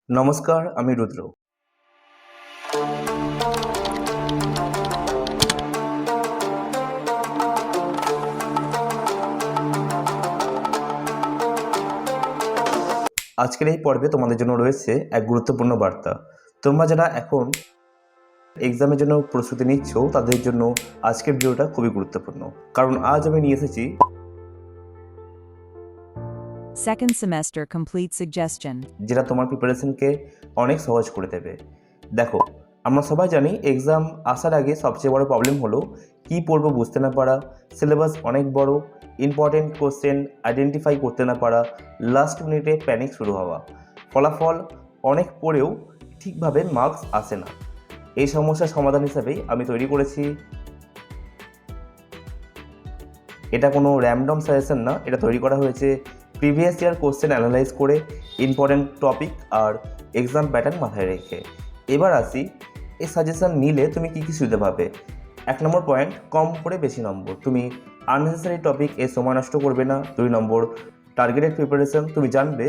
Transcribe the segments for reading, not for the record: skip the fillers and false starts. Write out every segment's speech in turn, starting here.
নমস্কার, আমি রুদ্র। আজকের এই পর্বে তোমাদের জন্য রয়েছে এক গুরুত্বপূর্ণ বার্তা। তোমরা যারা এখন এক্সামের জন্য প্রস্তুতি নিচ্ছ, তাদের জন্য আজকের ভিডিওটা খুবই গুরুত্বপূর্ণ। কারণ আজ আমি নিয়ে এসেছি Second semester complete suggestion. যেটা তোমার প্রিপারেশনকে অনেক সহজ করে দেবে। দেখো, আমরা সবাই জানি এক্সাম আসার আগে সবচেয়ে বড় প্রবলেম হলো কী পড়বো বুঝতে না পারা, সিলেবাস অনেক বড়, ইম্পর্টেন্ট কোশ্চেন আইডেন্টিফাই করতে না পারা, লাস্ট মিনিটে প্যানিক শুরু হওয়া, ফলাফল অনেক পড়েও ঠিকভাবে মার্কস আসে না। এই সমস্যার সমাধান হিসাবেই আমি তৈরি করেছি, এটা কোনো র্যান্ডম সাজেশন না, এটা তৈরি করা হয়েছে প্রিভিয়াস ইয়ার কোশ্চেন অ্যানালাইজ করে, ইম্পর্টেন্ট টপিক আর এক্সাম প্যাটার্ন মাথায় রেখে। এবার আসি, এই সাজেশন নিলে তুমি কী কী সুবিধা পাবে। 1 নম্বর পয়েন্ট, কম করে বেশি নম্বর, তুমি আননেসেসারি টপিক এ সময় নষ্ট করবে না। 2 নম্বর, টার্গেটেড প্রিপারেশন, তুমি জানবে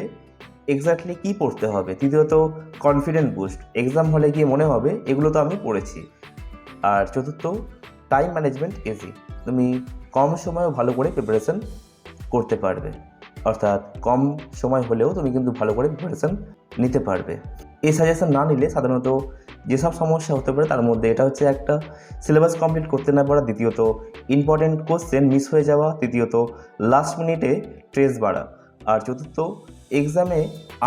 এক্স্যাক্টলি কী পড়তে হবে। তৃতীয়ত, কনফিডেন্ট বুস্ট, এক্সাম হলে গিয়ে মনে হবে এগুলো তো আমি পড়েছি। আর চতুর্থ, টাইম ম্যানেজমেন্ট ইজি, তুমি কম সময়ে ভালো করে প্রিপারেশন করতে পারবে, অর্থাৎ কম সময় হলেও তুমি কিন্তু ভালো করে প্রিপারেশন নিতে পারবে। এই সাজেশন না নিলে সাধারণত যেসব সমস্যা হতে পারে তার মধ্যে এটা হচ্ছে একটা, সিলেবাস কমপ্লিট করতে না পারা, দ্বিতীয়ত ইম্পর্টেন্ট কোশ্চেন মিস হয়ে যাওয়া, তৃতীয়ত লাস্ট মিনিটে স্ট্রেস বাড়া, আর চতুর্থ এক্সামে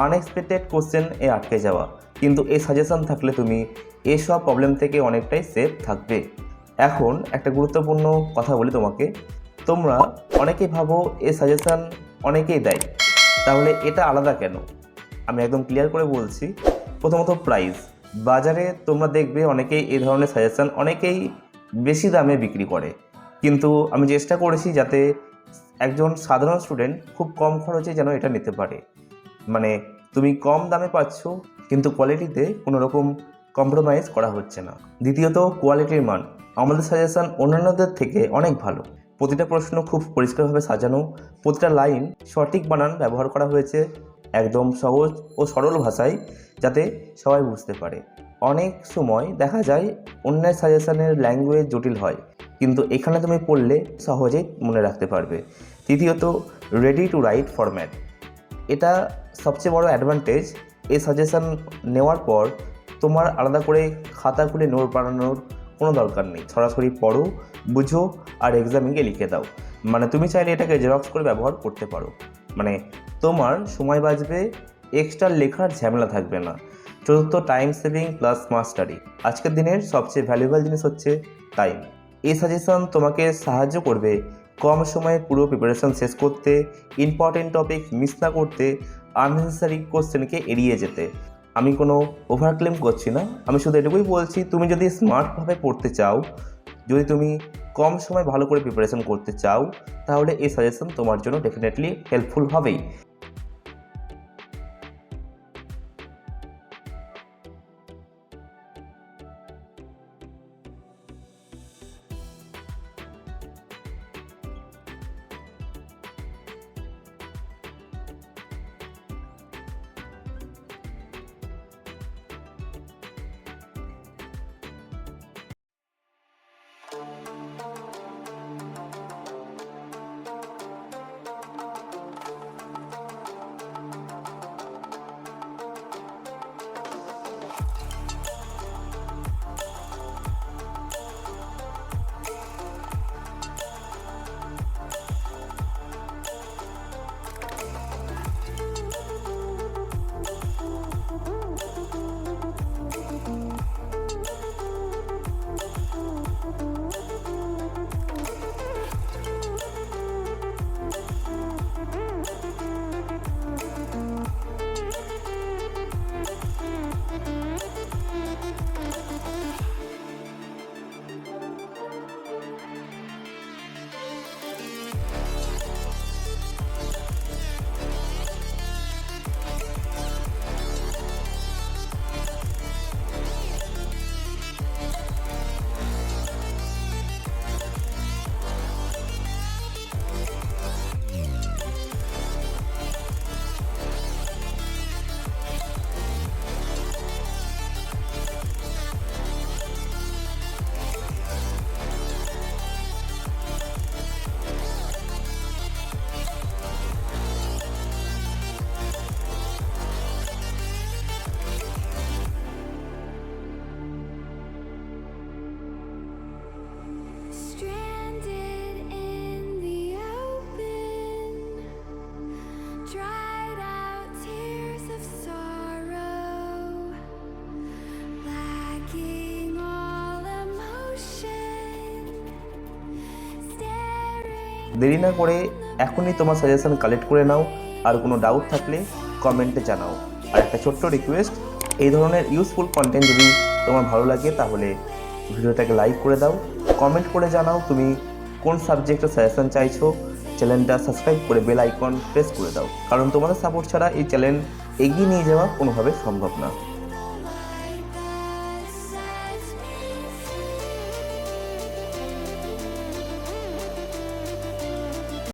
আনএক্সপেক্টেড কোশ্চেন এ আটকে যাওয়া। কিন্তু এই সাজেশন থাকলে তুমি এসব প্রবলেম থেকে অনেকটাই সেফ থাকবে। এখন একটা গুরুত্বপূর্ণ কথা বলি তোমাকে, তোমরা অনেকেই ভাবো এই সাজেশন অনেকেই দেয়, তাহলে এটা আলাদা কেন? আমি একদম ক্লিয়ার করে বলছি। প্রথমত প্রাইস, বাজারে তোমরা দেখবে অনেকেই এই ধরনের সাজেশন অনেকেই বেশি দামে বিক্রি করে, কিন্তু আমি চেষ্টা করেছি যাতে একজন সাধারণ স্টুডেন্ট খুব কম খরচে যেন এটা নিতে পারে। মানে তুমি কম দামে পাচ্ছ কিন্তু কোয়ালিটিতে কোনো রকম কম্প্রোমাইজ করা হচ্ছে না। দ্বিতীয়ত কোয়ালিটির মান, আমাদের সাজেশন অন্যান্যদের থেকে অনেক ভালো। প্রতিটা প্রশ্ন খুব পরিষ্কারভাবে সাজানো, প্রতিটা লাইন সঠিক বানান ব্যবহার করা হয়েছে, একদম সহজ ও সরল ভাষায় যাতে সবাই বুঝতে পারে। অনেক সময় দেখা যায় অন্যের সাজেশনের ল্যাঙ্গুয়েজ জটিল হয়, কিন্তু এখানে তুমি পড়লে সহজেই মনে রাখতে পারবে। তৃতীয়ত রেডি টু রাইট ফরম্যাট, এটা সবচেয়ে বড় অ্যাডভান্টেজ। এই সাজেশন নেওয়ার পর তোমার আলাদা করে খাতা খুলে নোট বানানোর কোনো দরকার নেই, সরাসরি পড়ো, বুঝো আর এক্সামে গিয়ে লিখে দাও। মানে তুমি চাইলে এটাকে জেরক্স করে ব্যবহার করতে পারো, মানে তোমার সময় বাঁচবে, এক্সট্রা লেখার ঝামেলা থাকবে না। চতুর্থ, time saving plus smart study, আজকের দিনের সবচেয়ে ভ্যালুয়েবল জিনিস হচ্ছে টাইম। এই সাজেশন তোমাকে সাহায্য করবে কম সময়ে পুরো প্রিপারেশন শেষ করতে, ইম্পর্টেন্ট টপিক মিস না করতে, আননেসেসারি কোশ্চেনকে এড়িয়ে যেতে। আমি কোনো ওভারক্লেম করছি না, আমি শুধু এটুকুই বলছি, তুমি যদি স্মার্টভাবে পড়তে চাও, যদি তুমি কম সময় ভালো করে প্রিপারেশন করতে চাও, তাহলে এই সাজেশন তোমার জন্য ডেফিনেটলি হেল্পফুল হবেই। দেরি না করে এখনই তোমার সাজেশন কালেক্ট করে নাও, আর কোনো ডাউট থাকলে কমেন্টে জানাও। আর একটা ছোট্ট রিকোয়েস্ট, এই ধরনের ইউজফুল কন্টেন্ট যদি তোমার ভালো লাগে তাহলে ভিডিওটাকে লাইক করে দাও, কমেন্ট করে জানাও তুমি কোন সাবজেক্টের সাজেশন চাইছো, চ্যানেলটা সাবস্ক্রাইব করে বেল আইকন প্রেস করে দাও, কারণ তোমাদের সাপোর্ট ছাড়া এই চ্যানেল এগিয়ে নিয়ে যাওয়া কোনোভাবে সম্ভব না।